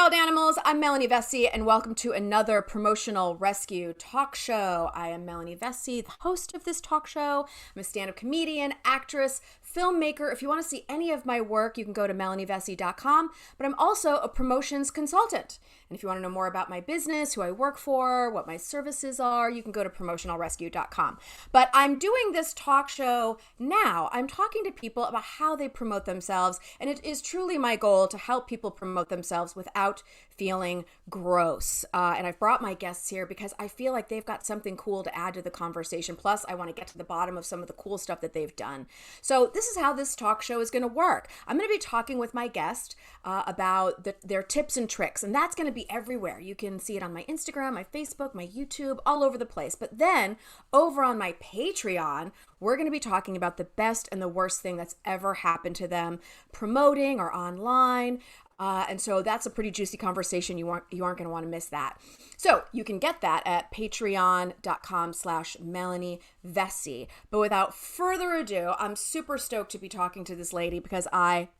wild animals. I'm Melanie Vesey, and welcome to another Promotional Rescue talk show. I am Melanie Vesey, the host of this talk show. I'm a stand-up comedian, actress, filmmaker. If you want to see any of my work, you can go to melanievesey.com, but I'm also a promotions consultant. And if you want to know more about my business, who I work for, what my services are, you can go to promotionalrescue.com. But I'm doing this talk show now. I'm talking to people about how they promote themselves, and it is truly my goal to help people promote themselves without feeling gross. And I've brought my guests here because I feel like they've got something cool to add to the conversation. Plus, I want to get to the bottom of some of the cool stuff that they've done. So this is how this talk show is going to work. I'm going to be talking with my guest about their tips and tricks, and that's going to be everywhere. You can see it on my Instagram, my Facebook, my YouTube, all over the place. But then over on my Patreon, we're going to be talking about the best and the worst thing that's ever happened to them promoting or online. And so that's a pretty juicy conversation. You aren't going to want to miss that. So you can get that at patreon.com/Melanie Vesey. But without further ado, I'm super stoked to be talking to this lady because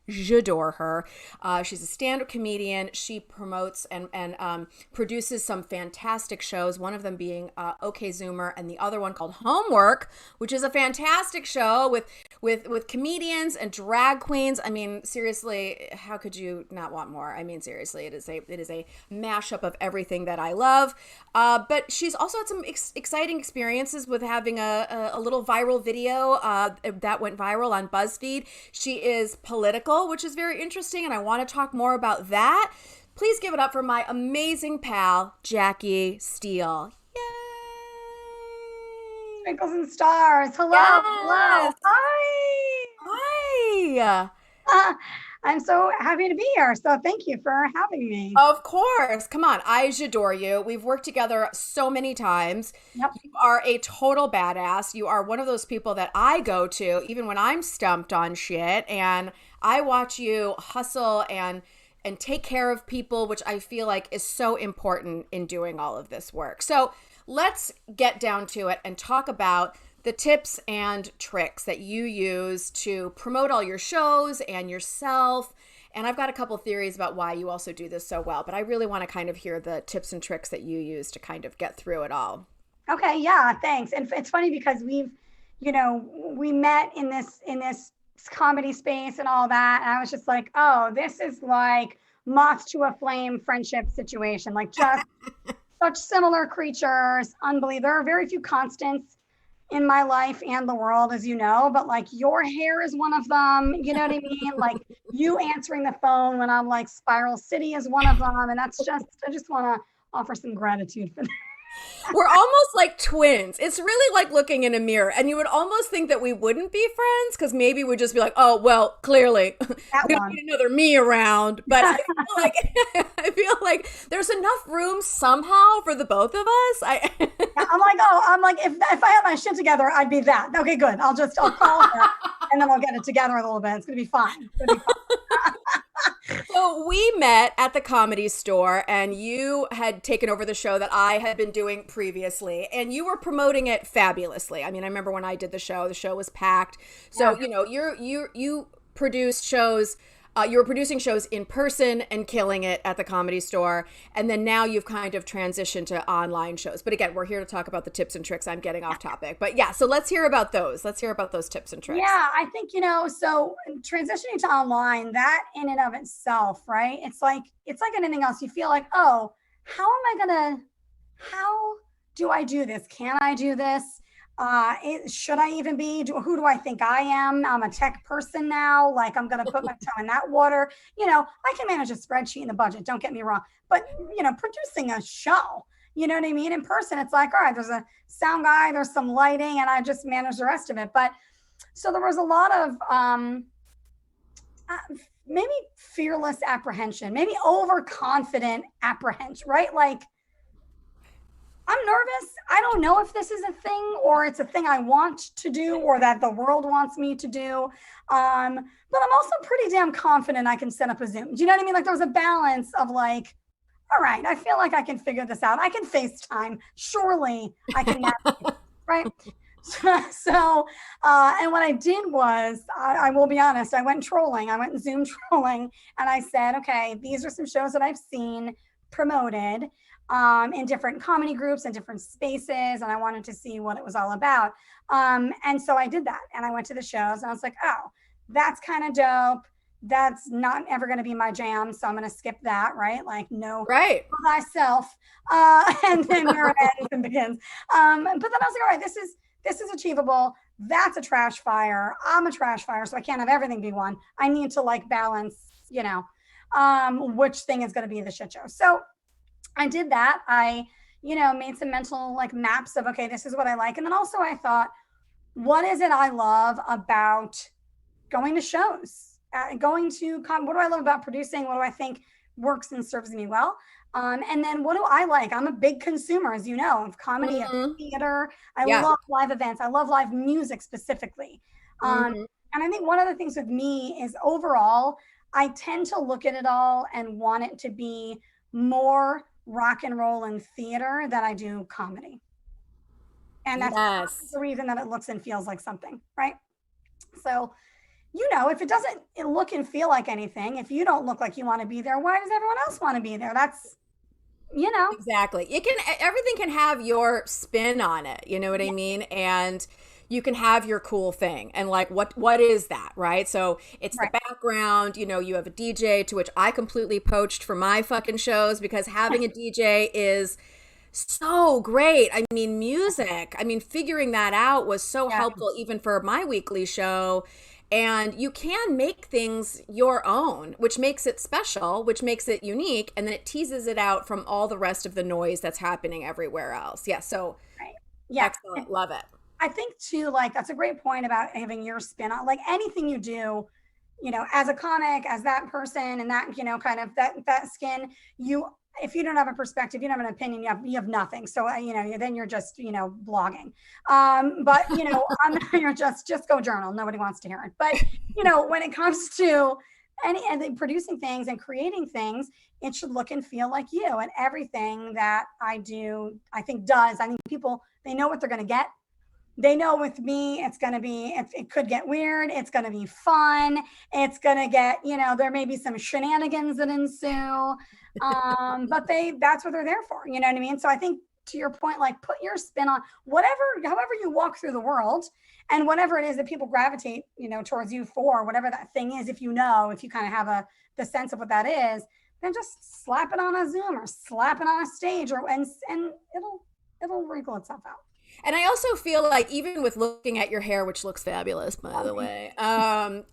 j'adore her. She's a stand-up comedian. She promotes and produces some fantastic shows, one of them being OK Zoomer and the other one called Homework, which is a fantastic show with comedians and drag queens. I mean, seriously, how could you not want more? I mean, seriously, it is a mashup of everything that I love. But she's also had some exciting experiences with having a little viral video that went viral on BuzzFeed. She is political, which is very interesting, and I want to talk more about that. Please give it up for my amazing pal, Jackie Steele. Yay! Sprinkles and stars. Hello. Yes. Hello. Hi. Hi. I'm so happy to be here. So thank you for having me. Of course. Come on. I adore you. We've worked together so many times. Yep. You are a total badass. You are one of those people that I go to even when I'm stumped on shit, and I watch you hustle and take care of people, which I feel like is so important in doing all of this work. So let's get down to it and talk about the tips and tricks that you use to promote all your shows and yourself. And I've got a couple theories about why you also do this so well, but I really want to kind of hear the tips and tricks that you use to kind of get through it all. Okay. Yeah. Thanks. And it's funny because we met in this comedy space and all that. And I was just like, oh, this is like moth to a flame friendship situation. Like just such similar creatures. Unbelievable. There are very few constants in my life and the world, as you know, but like your hair is one of them, you know what I mean? Like you answering the phone when I'm like Spiral City is one of them. And that's just, I just want to offer some gratitude for that. We're almost like twins. It's really like looking in a mirror, and you would almost think that we wouldn't be friends because maybe we'd just be like, oh, well, clearly we don't need another me around. But I feel like there's enough room somehow for the both of us. I'm like, if I had my shit together, I'd be that. Okay, good. I'll call her and then we'll get it together a little bit. It's going to be fine. So we met at the Comedy Store, and you had taken over the show that I had been doing previously, and you were promoting it fabulously. I mean, I remember when I did the show was packed. So, yeah. You produced shows. You were producing shows in person and killing it at the Comedy Store. And then now you've kind of transitioned to online shows. But again, we're here to talk about the tips and tricks. I'm getting off topic. But yeah, so let's hear about those. Let's hear about those tips and tricks. Yeah, I think, so transitioning to online, that in and of itself, right? It's like anything else. You feel like, oh, how do I do this? Can I do this? Should I even be? Who do I think I am? I'm a tech person now. Like I'm going to put my toe in that water. I can manage a spreadsheet and the budget. Don't get me wrong. But, producing a show, you know what I mean? In person, it's like, all right, there's a sound guy, there's some lighting, and I just manage the rest of it. But so there was a lot of maybe fearless apprehension, maybe overconfident apprehension, right? Like, I'm nervous. I don't know if this is a thing or it's a thing I want to do or that the world wants me to do. But I'm also pretty damn confident I can set up a Zoom. Do you know what I mean? Like there was a balance of like, all right, I feel like I can figure this out. I can FaceTime. Surely I can navigate, right? So, and what I did was, I will be honest, I went trolling. I went Zoom trolling, and I said, okay, these are some shows that I've seen promoted in different comedy groups and different spaces, and I wanted to see what it was all about. And so I did that, and I went to the shows, and I was like, oh, that's kind of dope. That's not ever going to be my jam, so I'm going to skip that, right? Like, no, Right. thyself, and then where it ends and begins. But then I was like, all right, this is achievable. That's a trash fire. I'm a trash fire, so I can't have everything be one. I need to like balance, which thing is going to be the shit show. So I did that. I, made some mental like maps of, okay, this is what I like. And then also I thought, what is it I love about going to shows, what do I love about producing? What do I think works and serves me well? And then what do I like? I'm a big consumer, as you know, of comedy, of theater. I love live events. I love live music specifically. And I think one of the things with me is overall, I tend to look at it all and want it to be more rock and roll and theater than I do comedy. And that's the reason that it looks and feels like something, right? So, if it doesn't look and feel like anything, if you don't look like you want to be there, why does everyone else want to be there? That's, Exactly. Everything can have your spin on it. You know what I mean? And you can have your cool thing. And like, what is that? Right. So it's the background, you have a DJ, to which I completely poached for my fucking shows, because having a DJ is so great. I mean, figuring that out was so helpful even for my weekly show. And you can make things your own, which makes it special, which makes it unique. And then it teases it out from all the rest of the noise that's happening everywhere else. Yeah. So excellent. Love it. I think too, like, that's a great point about having your spin on, like, anything you do, as a comic, as that person, and that, kind of that skin, if you don't have a perspective, you don't have an opinion, you have nothing. So, then you're just, blogging. But, you're just go journal. Nobody wants to hear it. But, when it comes to producing things and creating things, it should look and feel like you. And everything that I do, I think people, they know what they're going to get. They know with me, it's going to be, it could get weird. It's going to be fun. It's going to get, there may be some shenanigans that ensue. But that's what they're there for. You know what I mean? So I think, to your point, like, put your spin on however you walk through the world, and whatever it is that people gravitate, towards you for, whatever that thing is. If you kind of have the sense of what that is, then just slap it on a Zoom or slap it on a stage, and it'll wrinkle itself out. And I also feel like, even with looking at your hair, which looks fabulous, by the way,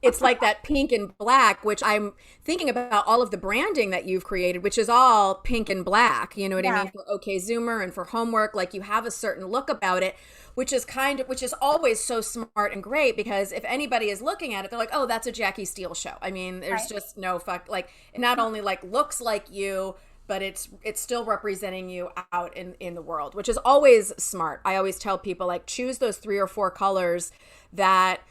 it's like that pink and black, which I'm thinking about all of the branding that you've created, which is all pink and black. You know what I mean? For OK Zoomer and for Homework, like, you have a certain look about it, which is always so smart and great, because if anybody is looking at it, they're like, oh, that's a Jackie Steele show. I mean, there's just no fuck, like, it not only like looks like you, but it's still representing you out in the world, which is always smart. I always tell people, like, choose those 3 or 4 colors that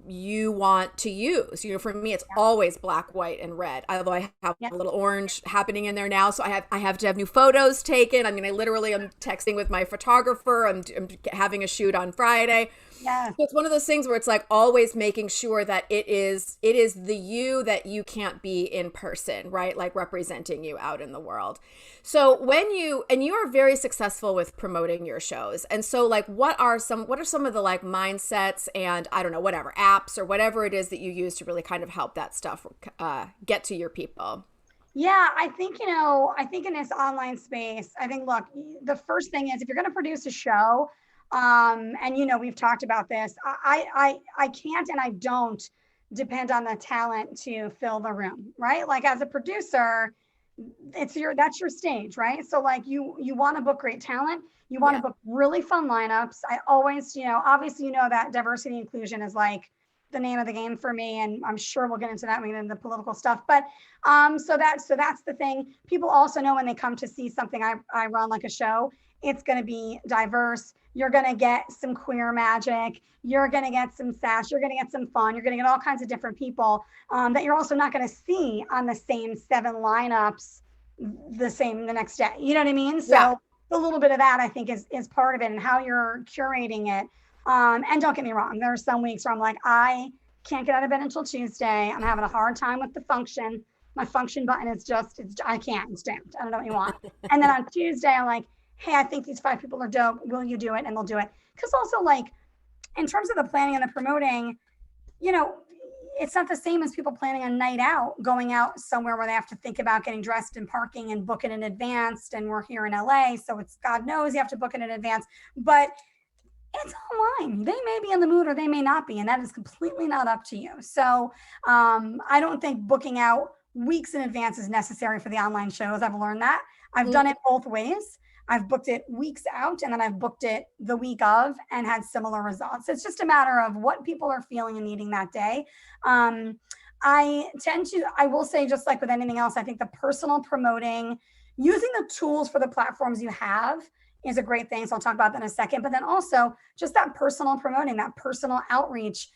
you want to use. For me, it's always black, white, and red. Although I have a little orange happening in there now, so I have to have new photos taken. I mean, I literally am texting with my photographer. I'm having a shoot on Friday. Yeah. So it's one of those things where it's like always making sure that it is the you that you can't be in person, right? Like, representing you out in the world. So you are very successful with promoting your shows. And so, like, what are some of the, like, mindsets and, I don't know, whatever apps or whatever it is that you use to really kind of help that stuff get to your people? Yeah, I think in this online space, I think, look, the first thing is, if you're going to produce a show, and we've talked about this, I can't and I don't depend on the talent to fill the room, right? Like, as a producer, that's your stage, right? So, like, you want to book great talent, you want to book really fun lineups. I always, obviously, that diversity inclusion is like the name of the game for me, and I'm sure we'll get into that when we get into the political stuff. But so that's the thing. People also know when they come to see something I run, like a show, it's going to be diverse. You're going to get some queer magic. You're going to get some sass. You're going to get some fun. You're going to get all kinds of different people that you're also not going to see on the same 7 lineups the next day. You know what I mean? So a little bit of that, I think, is part of it, and how you're curating it. And don't get me wrong, there are some weeks where I'm like, I can't get out of bed until Tuesday. I'm having a hard time with the function. My function button is just, I can't, it's jammed. I don't know what you want. And then on Tuesday, I'm like, hey, I think these 5 people are dope. Will you do it? And they'll do it. Because also, like, in terms of the planning and the promoting, you know, it's not the same as people planning a night out, going out somewhere where they have to think about getting dressed and parking and book it in advance. And we're here in LA, so it's God knows you have to book it in advance. But it's online. They may be in the mood or they may not be, and that is completely not up to you. So I don't think booking out weeks in advance is necessary for the online shows. I've learned that. I've done it both ways. I've booked it weeks out and then I've booked it the week of and had similar results. It's just a matter of what people are feeling and needing that day. I will say, just like with anything else, I think the personal promoting, using the tools for the platforms you have is a great thing. So I'll talk about that in a second. But then also just that personal promoting, that personal outreach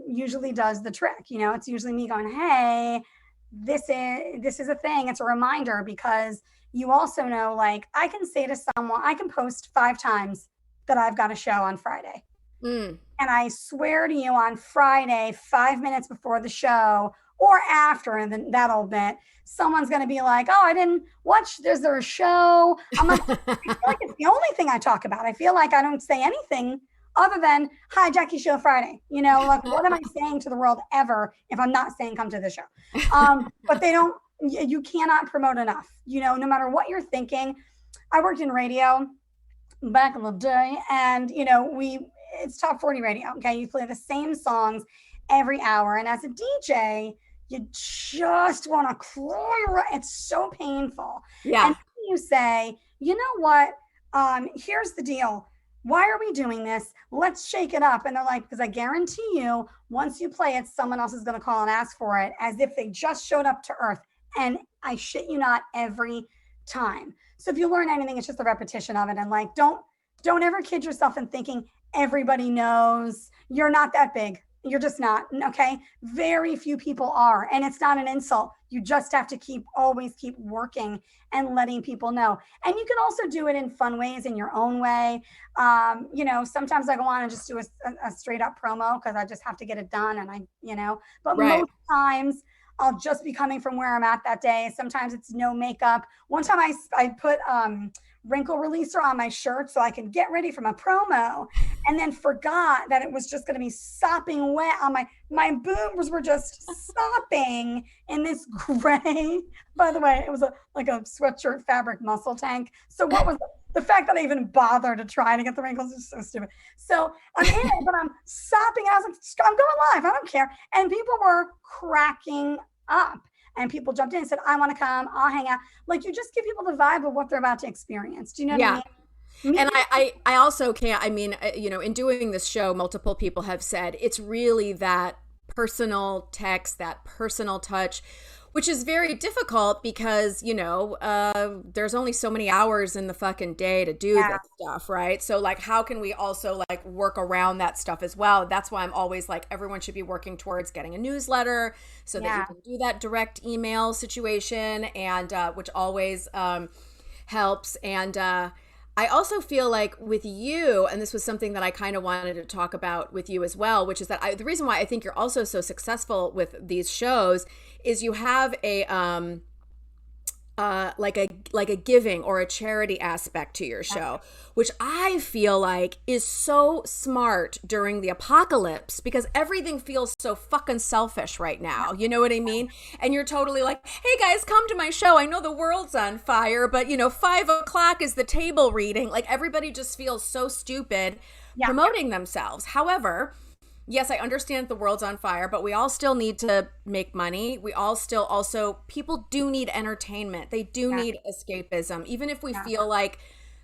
usually does the trick. You know, it's usually me going, hey, this is a thing. It's a reminder, because you also know, like, I can say to someone, I can post 5 times that I've got a show on Friday. And I swear to you, on Friday, 5 minutes before the show or after, and then that old bit, someone's going to be like, oh, I didn't watch. Is there a show? I'm like, I feel like it's the only thing I talk about. I feel like I don't say anything other than, hi, Jackie Show Friday. You know, like, what am I saying to the world ever if I'm not saying come to the show? But they don't, you cannot promote enough, you know, no matter what you're thinking. I worked in radio back in the day, and, you know, it's top 40 radio. Okay. You play the same songs every hour. And as a DJ, you just want to claw your, it's so painful. Yeah. And you say, you know what? Here's the deal. Why are we doing this? Let's shake it up. And they're like, because I guarantee you, once you play it, someone else is going to call and ask for it, as if they just showed up to earth. And I shit you not, every time. So if you learn anything, it's just the repetition of it. And like, don't ever kid yourself in thinking everybody knows. You're not that big. You're just not. Okay. Very few people are. And it's not an insult. You just have to always keep working and letting people know. And you can also do it in fun ways, in your own way. You know, sometimes I go on and just do a straight up promo because I just have to get it done. And but most times I'll just be coming from where I'm at that day. Sometimes it's no makeup. One time I put wrinkle releaser on my shirt so I can get ready for my promo, and then forgot that it was just going to be sopping wet on my boobs were just sopping in this gray. By the way, it was like a sweatshirt fabric muscle tank. So what was the fact that I even bothered to try to get the wrinkles is so stupid. So I'm in it, but I'm sopping. I was like, I'm going live. I don't care. And people were cracking up. And people jumped in and said, I want to come, I'll hang out. Like, you just give people the vibe of what they're about to experience. Do you know what I mean? And I also can't, I mean, you know, in doing this show, multiple people have said it's really that personal text, that personal touch, which is very difficult because, you know, there's only so many hours in the fucking day to do that stuff, right? So like, how can we also like work around that stuff as well? That's why I'm always like, everyone should be working towards getting a newsletter so that you can do that direct email situation, and which always helps. And I also feel like with you, and this was something that I kind of wanted to talk about with you as well, which is that the reason why I think you're also so successful with these shows is you have a like a giving or a charity aspect to your show, which I feel like is so smart during the apocalypse, because everything feels so fucking selfish right now. You know what I mean? And you're totally like, hey guys, come to my show. I know the world's on fire, but you know, 5 o'clock is the table reading. Like, everybody just feels so stupid promoting themselves. However, yes, I understand the world's on fire, but we all still need to make money. We all still also, people do need entertainment. They do need escapism, even if we feel like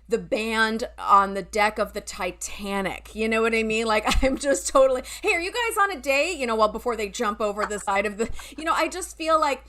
the band on the deck of the Titanic. You know what I mean? Like, I'm just totally, hey, are you guys on a date? You know, well, before they jump over the side of the, you know, I just feel like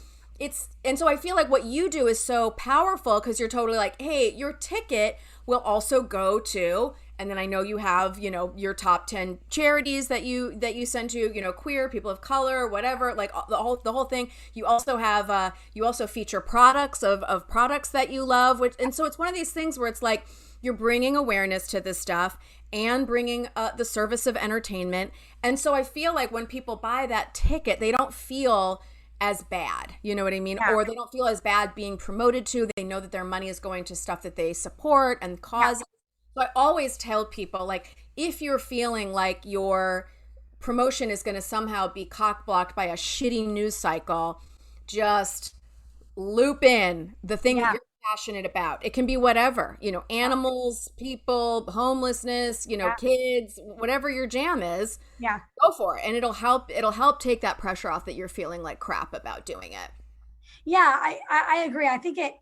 and so I feel like what you do is so powerful, because you're totally like, hey, your ticket will also go to, and then I know you have, you know, your top 10 charities that you send to, you know, queer, people of color, whatever, like the whole thing. You also have, you also feature products of products that you love, and so it's one of these things where it's like, you're bringing awareness to this stuff and bringing the service of entertainment. And so I feel like when people buy that ticket, they don't feel as bad, you know what I mean? Yeah. Or they don't feel as bad being promoted to. They know that their money is going to stuff that they support and causes. So I always tell people, like, if you're feeling like your promotion is going to somehow be cock-blocked by a shitty news cycle, just loop in the thing that you're passionate about. It can be whatever, you know, animals, people, homelessness, you know, kids, whatever your jam is. Yeah. Go for it. And it'll help take that pressure off that you're feeling like crap about doing it. Yeah, I agree. I think it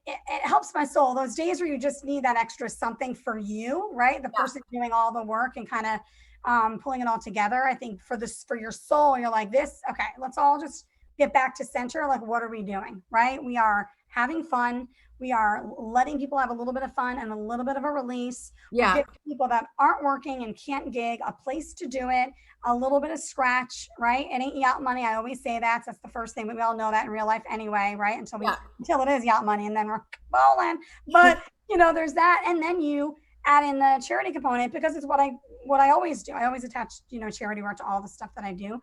helps my soul. Those days where you just need that extra something for you, right? The person doing all the work and kind of pulling it all together. I think for your soul, you're like this. Okay, let's all just get back to center. Like, what are we doing, right? We are having fun. We are letting people have a little bit of fun and a little bit of a release. Yeah. We give people that aren't working and can't gig a place to do it, a little bit of scratch, right? It ain't yacht money. I always say that. That's the first thing, but we all know that in real life anyway, right? Until it is yacht money, and then we're bowling. But you know, there's that, and then you add in the charity component, because it's what I always do. I always attach, you know, charity work to all the stuff that I do,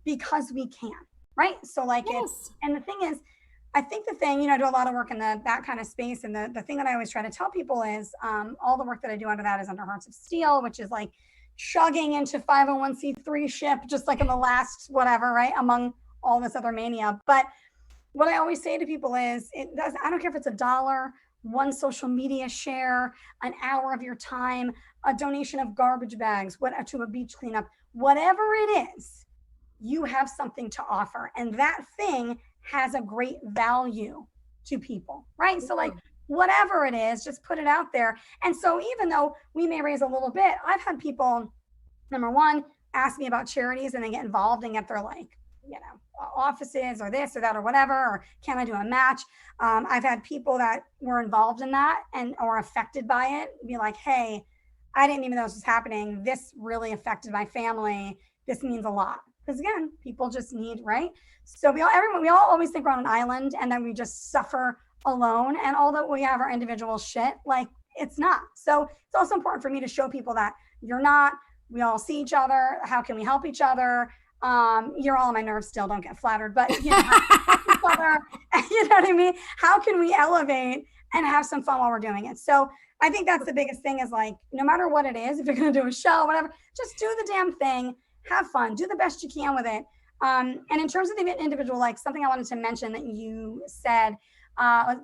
because we can, right? So like and the thing is, I think the thing, you know, I do a lot of work in that kind of space. And the thing that I always try to tell people is all the work that I do under that is under Hearts of Steel, which is like chugging into 501c3 ship, just like in the last whatever, right? Among all this other mania. But what I always say to people is, I don't care if it's $1, one social media share, an hour of your time, a donation of garbage bags, to a beach cleanup, whatever it is, you have something to offer. And that thing has a great value to people, right? So like whatever it is, just put it out there. And so even though we may raise a little bit, I've had people, number one, ask me about charities and they get involved and get their like, you know, offices or this or that or whatever, or can I do a match? I've had people that were involved in that or affected by it be like, hey, I didn't even know this was happening. This really affected my family. This means a lot. Because again, people just need, right? So we all always think we're on an island and then we just suffer alone. And although we have our individual shit, like it's not. So it's also important for me to show people that you're not. We all see each other. How can we help each other? You're all on my nerves still. Don't get flattered, but you know, help each other. You know what I mean? How can we elevate and have some fun while we're doing it? So I think that's the biggest thing is like, no matter what it is, if you're going to do a show, whatever, just do the damn thing. Have fun, do the best you can with it. And in terms of the individual, like something I wanted to mention that you said,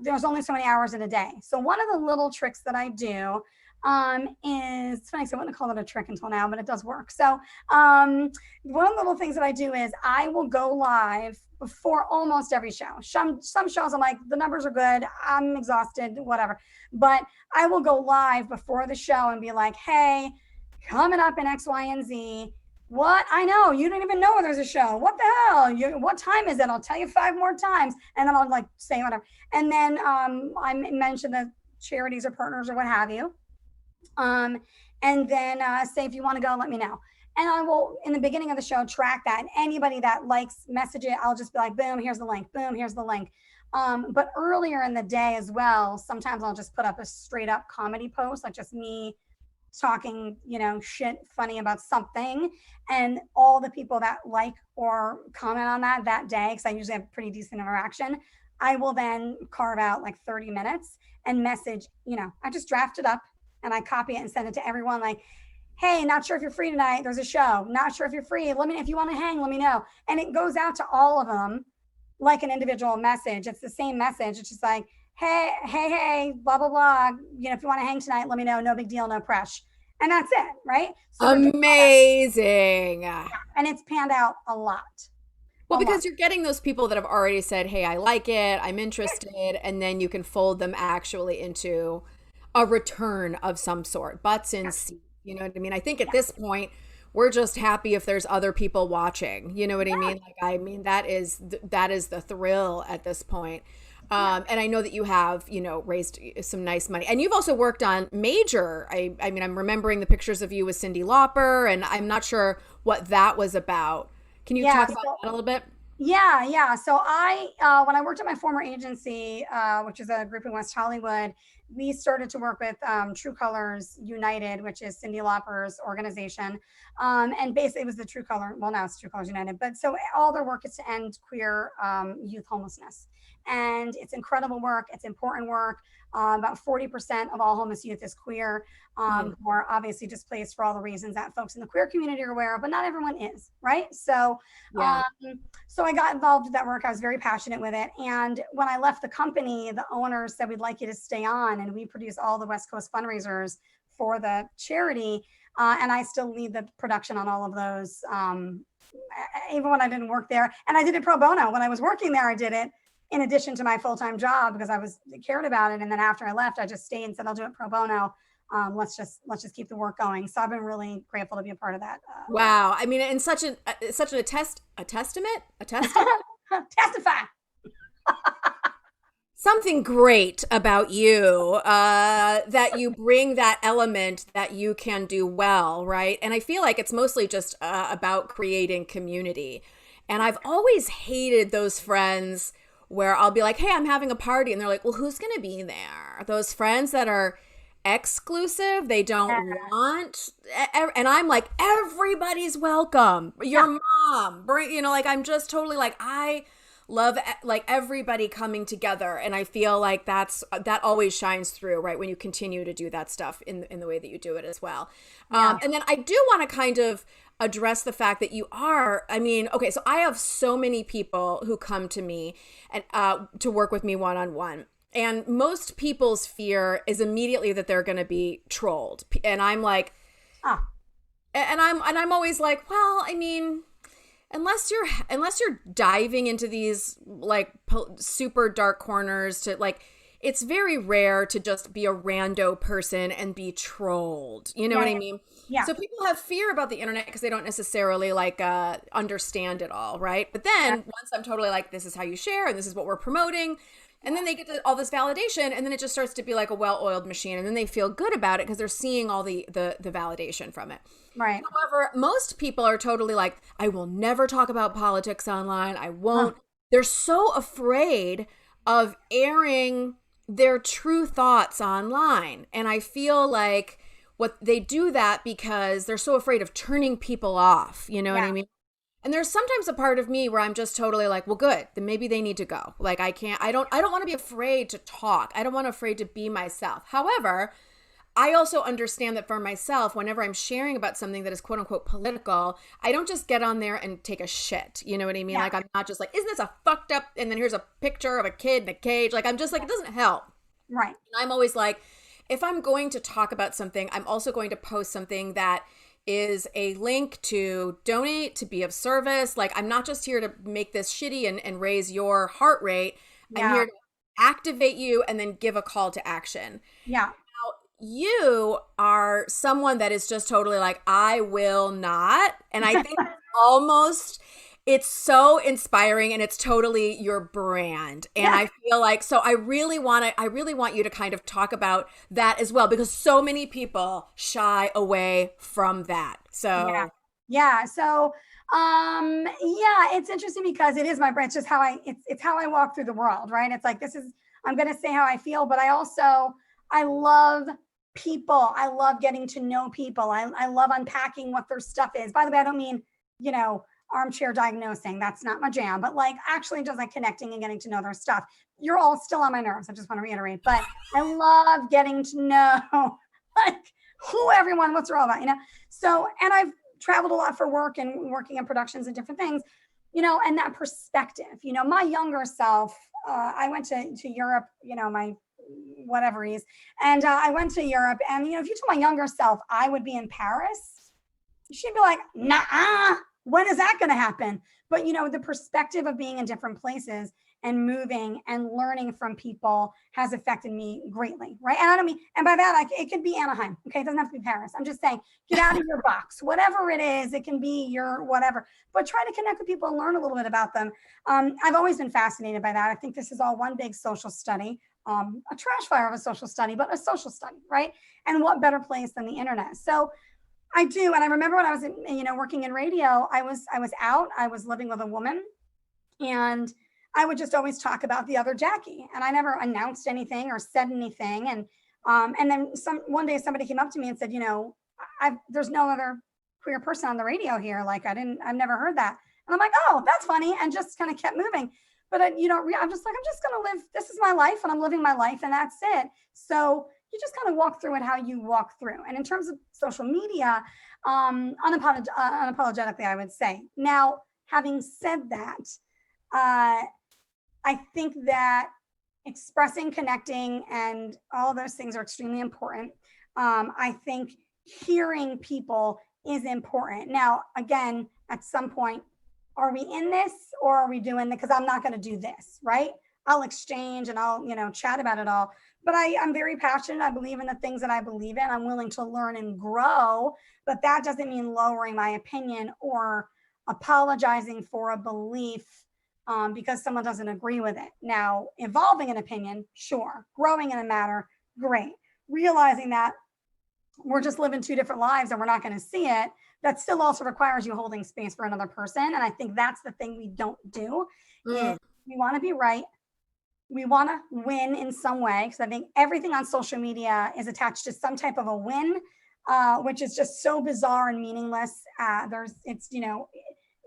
there's only so many hours in a day. So one of the little tricks that I do is, it's funny, so I wouldn't call it a trick until now, but it does work. So one of the little things that I do is I will go live before almost every show. Some shows I'm like, the numbers are good, I'm exhausted, whatever. But I will go live before the show and be like, hey, coming up in X, Y, and Z, what? I know, you don't even know there's a show. What the hell? What time is it? I'll tell you 5 more times. And then I'll like say whatever. And then I mentioned the charities or partners or what have you. And then say, if you want to go, let me know. And I will, in the beginning of the show, track that. And anybody that likes, message it, I'll just be like, boom, here's the link. Boom, here's the link. But earlier in the day as well, sometimes I'll just put up a straight up comedy post, like just me talking, you know, shit funny about something, and all the people that like or comment on that day, because I usually have pretty decent interaction, I will then carve out like 30 minutes and message, you know, I just draft it up and I copy it and send it to everyone like, hey, not sure if you're free tonight, there's a show, not sure if you're free, let me, if you want to hang, let me know. And it goes out to all of them like an individual message. It's the same message. It's just like, hey, blah, blah, blah. You know, if you want to hang tonight, let me know. No big deal, no pressure. And that's it, right? So amazing. And it's panned out a lot. Well, because you're getting those people that have already said, hey, I like it, I'm interested, and then you can fold them actually into a return of some sort, butts in seats. You know what I mean? I think at this point, we're just happy if there's other people watching. You know what I mean? Like, I mean, that is the thrill at this point. And I know that you have, you know, raised some nice money, and you've also worked on major. I mean, I'm remembering the pictures of you with Cyndi Lauper, and I'm not sure what that was about. Can you talk about that a little bit? Yeah. So when I worked at my former agency, which is a group in West Hollywood, we started to work with True Colors United, which is Cyndi Lauper's organization. And basically it was the True Color, well, now it's True Colors United, but so all their work is to end queer youth homelessness. And it's incredible work. It's important work. About 40% of all homeless youth is queer, who are obviously displaced for all the reasons that folks in the queer community are aware of, but not everyone is, right? So, Yeah. so I got involved with that work. I was very passionate with it. And when I left the company, the owners said, we'd like you to stay on. And we produce all the West Coast fundraisers for the charity. And I still lead the production on all of those, even when I didn't work there. And I did it pro bono. When I was working there, I did it in addition to my full-time job because I was cared about it. And then after I left, I just stayed and said, I'll do it pro bono. Let's just keep the work going. So I've been really grateful to be a part of that. Wow. I mean, in such a testament, Testify. something great about you, that you bring that element that you can do well, right? And I feel like it's mostly just about creating community. And I've always hated those friends where I'll be like, hey, I'm having a party. And they're like, well, who's going to be there? Those friends that are exclusive, they don't want. And I'm like, everybody's welcome. Your mom, bring, like, I'm just totally like, I love like everybody coming together. And I feel like that always shines through, right? When you continue to do that stuff in the way that you do it as well. And then I do want to kind of address the fact that you are, I mean, okay, so I have so many people who come to me and to work with me one-on-one. And most people's fear is immediately that they're going to be trolled. And I'm like, and I'm always like, well, I mean, unless you're diving into these like super dark corners to like, it's very rare to just be a rando person and be trolled. You know what I mean? Yeah. So people have fear about the internet because they don't necessarily like understand it all, right? But then once I'm totally like, this is how you share and this is what we're promoting, and then they get to all this validation, and then it just starts to be like a well-oiled machine, and then they feel good about it because they're seeing all the validation from it. Right. However, most people are totally like, I will never talk about politics online. I won't. They're so afraid of airing their true thoughts online. And I feel like they do that because they're so afraid of turning people off. You know what I mean? And there's sometimes a part of me where I'm just totally like, well, good, then maybe they need to go. Like, I don't want to be afraid to talk. I don't want to afraid to be myself. However, I also understand that for myself, whenever I'm sharing about something that is quote unquote political, I don't just get on there and take a shit. You know what I mean? Like, I'm not just like, isn't this a fucked up? And then here's a picture of a kid in a cage. Like, I'm just like, it doesn't help. Right. And I'm always like, if I'm going to talk about something, I'm also going to post something that is a link to donate, to be of service. Like, I'm not just here to make this shitty and raise your heart rate. I'm here to activate you and then give a call to action. Yeah. Now, you are someone that is just totally like, I will not. And I think it's so inspiring, and it's totally your brand. And I feel like, so I really want you to kind of talk about that as well, because so many people shy away from that. So So it's interesting because it is my brand. It's just how it's how I walk through the world, right? It's like, I'm going to say how I feel, but I love people. I love getting to know people. I love unpacking what their stuff is. By the way, I don't mean, armchair diagnosing. That's not my jam, but like actually just like connecting and getting to know their stuff. You're all still on my nerves. I just want to reiterate, but I love getting to know like who everyone, what's they're all about, So, and I've traveled a lot for work and working in productions and different things, and that perspective, my younger self, I went to Europe, my whatever he is. And I went to Europe, and, if you told my younger self I would be in Paris, she'd be like, nah, when is that going to happen? But, the perspective of being in different places and moving and learning from people has affected me greatly, right? And I don't mean, and by that, it could be Anaheim, okay? It doesn't have to be Paris. I'm just saying, get out of your box, whatever it is, it can be your whatever, but try to connect with people and learn a little bit about them. I've always been fascinated by that. I think this is all one big social study, a trash fire of a social study, but a social study, right? And what better place than the internet? So I do. And I remember when I was, working in radio, I was out, I was living with a woman, And I would just always talk about the other Jackie, and I never announced anything or said anything. And then one day somebody came up to me and said, there's no other queer person on the radio here. Like I've never heard that. And I'm like, oh, that's funny, and just kind of kept moving. But I'm just like, I'm just gonna live. This is my life, and I'm living my life, and that's it. So you just kind of walk through it how you walk through. And in terms of social media, unapologetically, I would say. Now, having said that, I think that expressing, connecting, and all those things are extremely important. I think hearing people is important. Now, again, at some point, are we in this or are we doing this? Because I'm not going to do this, right? I'll exchange and I'll, chat about it all. But I'm very passionate. I believe in the things that I believe in. I'm willing to learn and grow, but that doesn't mean lowering my opinion or apologizing for a belief because someone doesn't agree with it. Now, evolving an opinion, sure. Growing in a matter, great. Realizing that we're just living two different lives and we're not going to see it, that still also requires you holding space for another person. And I think that's the thing we don't do. Is we want to be right. We want to win in some way, because I think everything on social media is attached to some type of a win, which is just so bizarre and meaningless.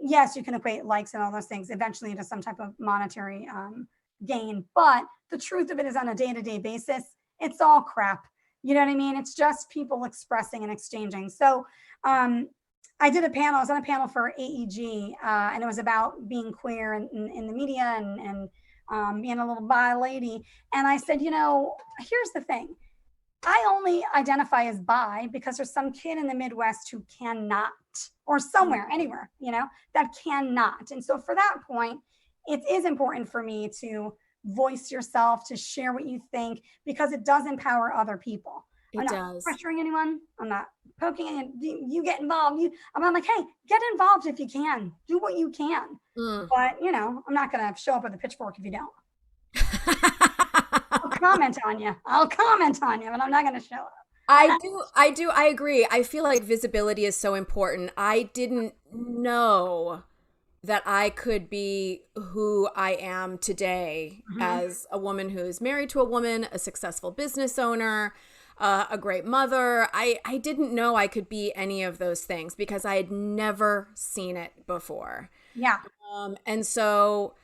Yes, you can equate likes and all those things eventually to some type of monetary gain. But the truth of it is, on a day-to-day basis, it's all crap. You know what I mean? It's just people expressing and exchanging. So I did a panel. I was on a panel for AEG, and it was about being queer in the media and being a little bi lady. And I said, here's the thing. I only identify as bi because there's some kid in the Midwest who cannot, or somewhere, anywhere, that cannot. And so for that point, it is important for me to voice yourself, to share what you think, because it does empower other people. I'm not pressuring anyone. I'm not poking anyone. You get involved. I'm like, hey, get involved if you can. Do what you can. But, I'm not going to show up with a pitchfork if you don't. I'll comment on you, but I'm not going to show up. I agree. I feel like visibility is so important. I didn't know that I could be who I am today as a woman who's married to a woman, a successful business owner, a great mother. I didn't know I could be any of those things because I had never seen it before. Yeah. And so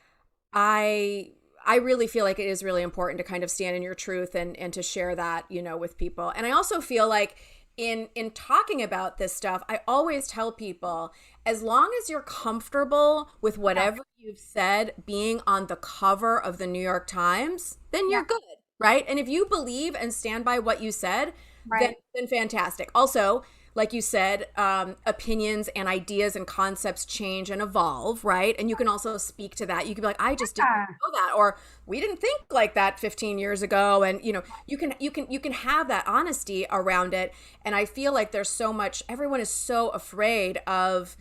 I really feel like it is really important to kind of stand in your truth and to share that, with people. And I also feel like in talking about this stuff, I always tell people, as long as you're comfortable with whatever you've said being on the cover of the New York Times, then you're good, right? And if you believe and stand by what you said, then fantastic. Also, like you said, opinions and ideas and concepts change and evolve, right? And you can also speak to that. You can be like, I just didn't know that, or we didn't think like that 15 years ago. And you can have that honesty around it. And I feel like there's so much. Everyone is so afraid of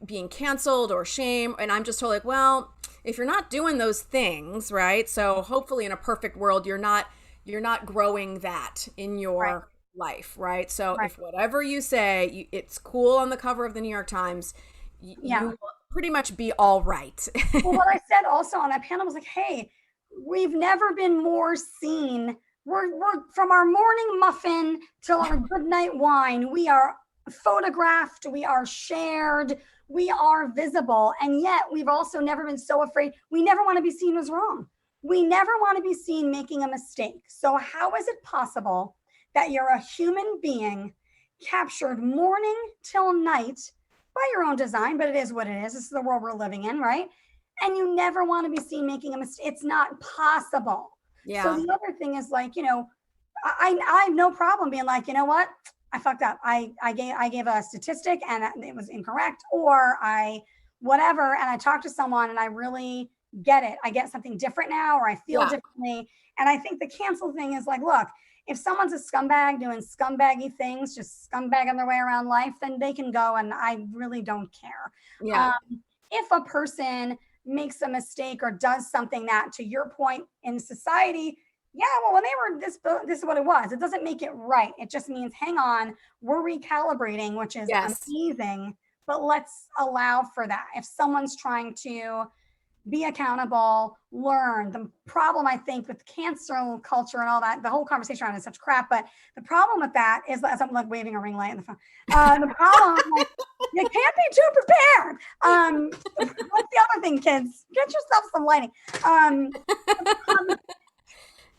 being canceled or shame. And I'm just totally like, well, if you're not doing those things, right? So hopefully, in a perfect world, you're not growing that in your life, right? So if whatever you say, it's cool on the cover of the New York Times, you will pretty much be all right. Well, what I said also on that panel was like, hey, we've never been more seen. We're from our morning muffin till our good night wine. We are photographed, we are shared, we are visible. And yet we've also never been so afraid. We never want to be seen as wrong. We never want to be seen making a mistake. So how is it possible that you're a human being captured morning till night by your own design, but it is what it is. This is the world we're living in, right? And you never want to be seen making a mistake. It's not possible. Yeah. So the other thing is like, I have no problem being like, you know what? I fucked up. I gave a statistic and it was incorrect, or whatever. And I talked to someone and I really get it. I get something different now, or I feel differently. And I think the cancel thing is like, look, if someone's a scumbag doing scumbaggy things, just scumbagging their way around life, then they can go, and I really don't care. Yeah. If a person makes a mistake or does something that, to your point, in society, well, when they were this is what it was. It doesn't make it right. It just means, hang on, we're recalibrating, which is amazing. but let's allow for that. If someone's trying to be accountable, learn. The problem, I think, with cancel culture and all that, the whole conversation around it is such crap. But the problem with that is, as I'm like waving a ring light in the phone, the problem, like, you can't be too prepared. What's the other thing, kids? Get yourself some lighting.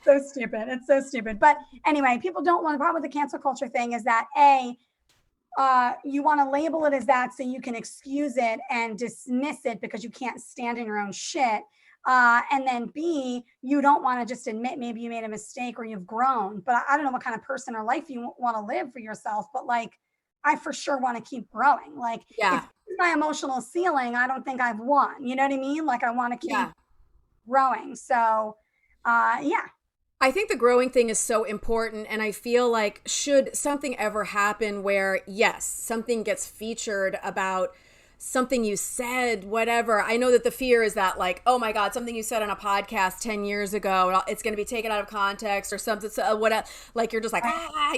So stupid. It's so stupid. But anyway, people don't want, the problem with the cancel culture thing is that you want to label it as that so you can excuse it and dismiss it because you can't stand in your own shit. And then B, you don't want to just admit maybe you made a mistake or you've grown. But I don't know what kind of person or life you want to live for yourself. But like, I for sure want to keep growing. Like, if it's my emotional ceiling, I don't think I've won. You know what I mean? Like, I want to keep growing. So, yeah. I think the growing thing is so important. And I feel like, should something ever happen where, yes, something gets featured about something you said, whatever. I know that the fear is that, like, oh my God, something you said on a podcast 10 years ago, it's going to be taken out of context or something. So whatever, like, you're just like,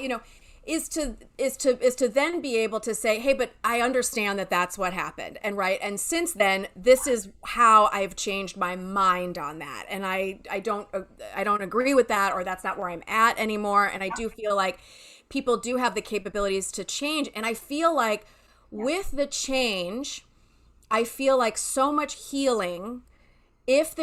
you know, is to then be able to say, hey, but I understand that that's what happened. And right. And since then, this is how I've changed my mind on that. And I don't agree with that, or that's not where I'm at anymore. And I do feel like people do have the capabilities to change. And I feel like with the change, I feel like so much healing. If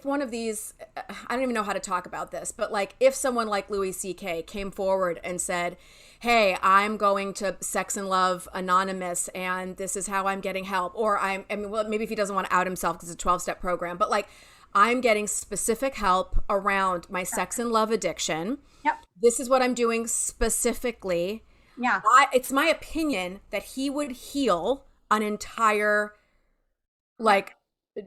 one of these, I don't even know how to talk about this, but like if someone like Louis C.K. came forward and said, hey, I'm going to Sex and Love Anonymous and this is how I'm getting help. Or well, maybe if he doesn't want to out himself because it's a 12-step program, but like I'm getting specific help around my sex and love addiction. Yep. This is what I'm doing specifically. Yeah. It's my opinion that he would heal an entire like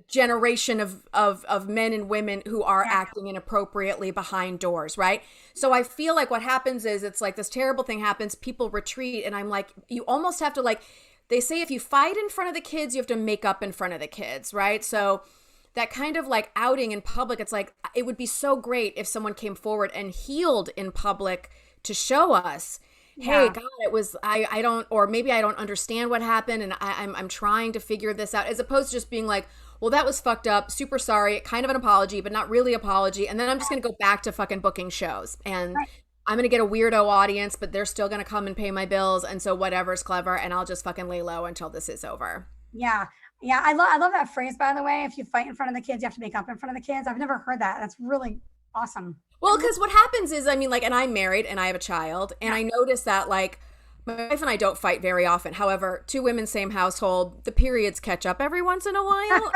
generation of men and women who are acting inappropriately behind doors, right? So I feel like what happens is it's like this terrible thing happens, people retreat, and I'm like, you almost have to, like, they say if you fight in front of the kids, you have to make up in front of the kids, right? So that kind of like outing in public, it's like, it would be so great if someone came forward and healed in public to show us, hey, God, it was, I don't, or maybe I don't understand what happened and I'm trying to figure this out, as opposed to just being like, well, that was fucked up, super sorry, kind of an apology, but not really apology. And then I'm just going to go back to fucking booking shows. And I'm going to get a weirdo audience, but they're still going to come and pay my bills. And so whatever's clever, and I'll just fucking lay low until this is over. Yeah. Yeah. I love that phrase, by the way. If you fight in front of the kids, you have to make up in front of the kids. I've never heard that. That's really awesome. Well, because what happens is, I mean, like, and I'm married and I have a child, and I notice that, like, my wife and I don't fight very often. However, two women, same household, the periods catch up every once in a while.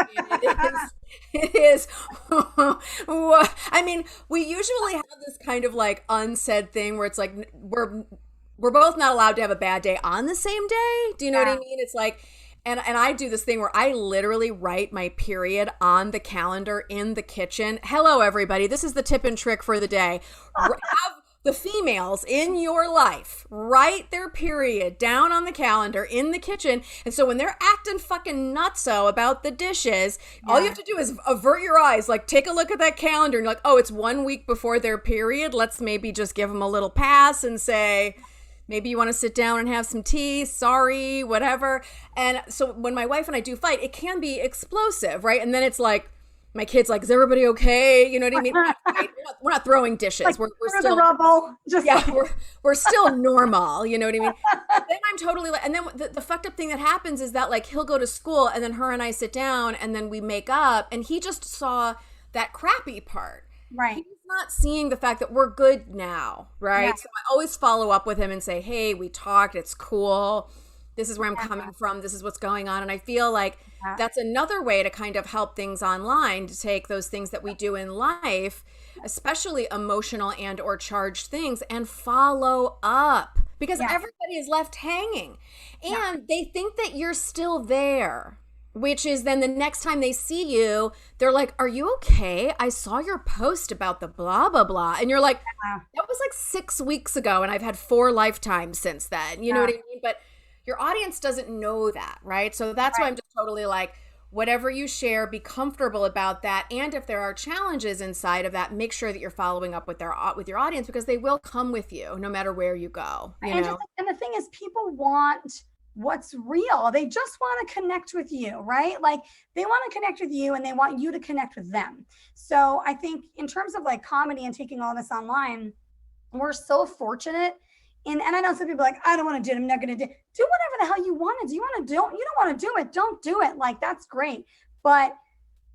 It is. I mean, we usually have this kind of like unsaid thing where it's like, we're both not allowed to have a bad day on the same day. Do you know what I mean? It's like, and I do this thing where I literally write my period on the calendar in the kitchen. Hello, everybody. This is the tip and trick for the day. Have the females in your life write their period down on the calendar in the kitchen. And so when they're acting fucking nutso about the dishes, all you have to do is avert your eyes, like take a look at that calendar and you're like, oh, it's 1 week before their period. Let's maybe just give them a little pass and say, maybe you want to sit down and have some tea, sorry, whatever. And so when my wife and I do fight, it can be explosive, right? And then it's like, my kid's like, is everybody okay? You know what I mean? We're not throwing dishes. Like, we're still the rubble. Just we're still normal. You know what I mean? Then I'm totally like, and then the fucked up thing that happens is that like he'll go to school and then her and I sit down and then we make up, and he just saw that crappy part. Right. He's not seeing the fact that we're good now, right? Yeah. So I always follow up with him and say, hey, we talked. It's cool. This is where I'm coming from. This is what's going on. And I feel like that's another way to kind of help things online, to take those things that we do in life, especially emotional and or charged things, and follow up, because everybody is left hanging and they think that you're still there, which is then the next time they see you, they're like, are you okay? I saw your post about the blah, blah, blah. And you're like, that was like 6 weeks ago. And I've had 4 lifetimes since then. You know what I mean? But your audience doesn't know that, right? So that's why I'm just totally like, whatever you share, be comfortable about that. And if there are challenges inside of that, make sure that you're following up with your audience, because they will come with you no matter where you go. You know? And the thing is, people want what's real. They just want to connect with you, right? Like they want to connect with you and they want you to connect with them. So I think in terms of like comedy and taking all this online, we're so fortunate. And I know some people are like, I don't want to do it. I'm not going to do whatever the hell you want to do. You don't want to do it. Don't do it. Like that's great. But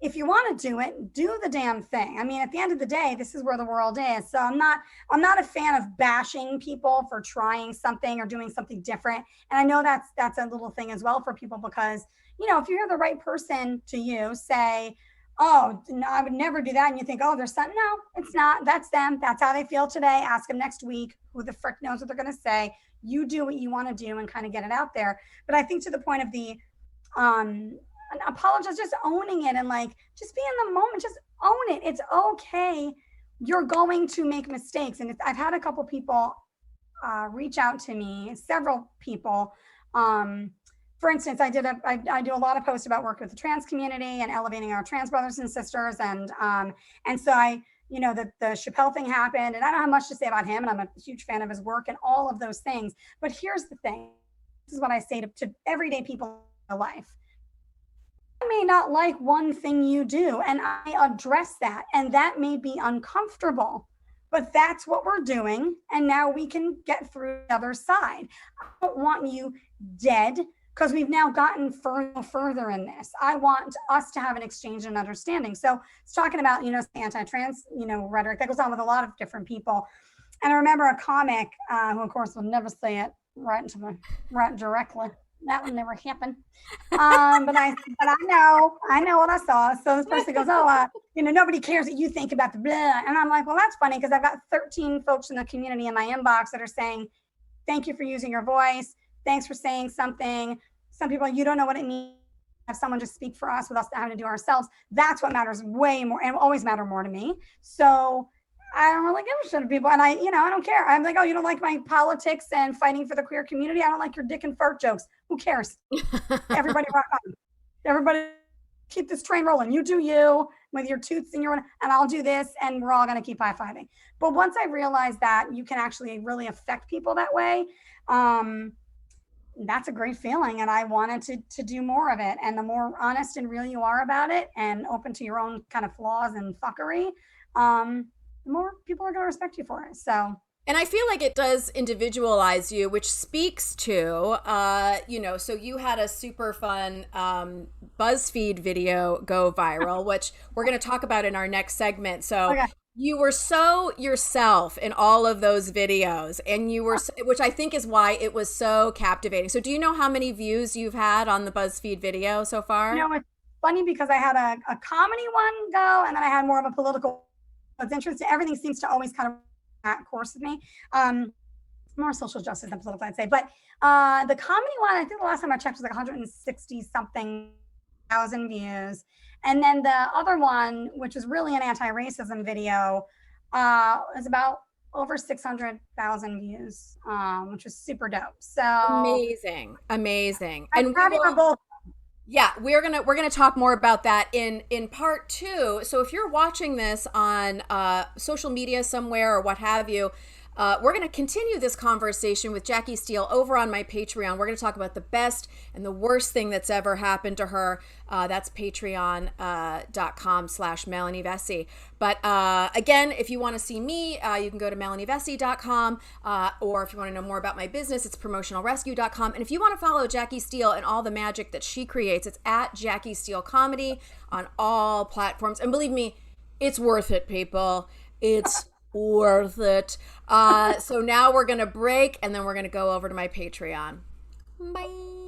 if you want to do it, do the damn thing. I mean, at the end of the day, this is where the world is. So I'm not a fan of bashing people for trying something or doing something different. And I know that's a little thing as well for people because, if you're the right person to you, say, oh, no, I would never do that. And you think, oh, there's something. No, it's not. That's them. That's how they feel today. Ask them next week. Who the frick knows what they're going to say? You do what you want to do and kind of get it out there. But I think to the point of the, apologize, just owning it and like just be in the moment, just own it. It's okay. You're going to make mistakes. And I've had a couple people reach out to me, several people. For instance, I do a lot of posts about work with the trans community and elevating our trans brothers and sisters. And so the Chappelle thing happened and I don't have much to say about him and I'm a huge fan of his work and all of those things. But here's the thing. This is what I say to everyday people in life. I may not like one thing you do, and I address that, and that may be uncomfortable, but that's what we're doing, and now we can get through the other side. I don't want you dead because we've now gotten further in this. I want us to have an exchange and understanding. So it's talking about, anti-trans, rhetoric that goes on with a lot of different people. And I remember a comic who, of course, will never say it right directly. That would never happen. But I know what I saw. So this person goes, oh, nobody cares what you think about the blah. And I'm like, well, that's funny because I've got 13 folks in the community in my inbox that are saying, thank you for using your voice. Thanks for saying something. Some people, you don't know what it means. Have someone just speak for us with us not having to do ourselves. That's what matters way more and always matter more to me. So I don't really give a shit of people. And I don't care. I'm like, oh, you don't like my politics and fighting for the queer community? I don't like your dick and fart jokes. Who cares? Everybody rock on. Everybody keep this train rolling. You do you with your toots and and I'll do this and we're all going to keep high-fiving. But once I realized that you can actually really affect people that way, that's a great feeling. And I wanted to do more of it. And the more honest and real you are about it and open to your own kind of flaws and fuckery, the more people are going to respect you for it. So, and I feel like it does individualize you, which speaks to, so you had a super fun BuzzFeed video go viral, which we're going to talk about in our next segment. So okay. You were so yourself in all of those videos and you were, which I think is why it was so captivating. So do you know how many views you've had on the BuzzFeed video so far? It's funny because I had a comedy one go and then I had more of a political. It's interesting. Everything seems to always kind of at course with me. More social justice than political, I'd say. But the comedy one, I think the last time I checked was like 160 something thousand views. And then the other one, which was really an anti-racism video, is about over 600,000 views, which was super dope. So amazing. And probably for both. Yeah, we're gonna talk more about that in part 2. So if you're watching this on social media somewhere or what have you, we're gonna continue this conversation with Jackie Steele over on my Patreon. We're gonna talk about the best and the worst thing that's ever happened to her. That's patreon.com/Melanie Vesey. But again, if you want to see me, you can go to melanievesey.com, or if you want to know more about my business, it's promotionalrescue.com. And if you want to follow Jackie Steele and all the magic that she creates, it's at JackieSteeleComedy on all platforms. And believe me, it's worth it, people. It's worth it. So now we're going to break and then we're going to go over to my Patreon. Bye.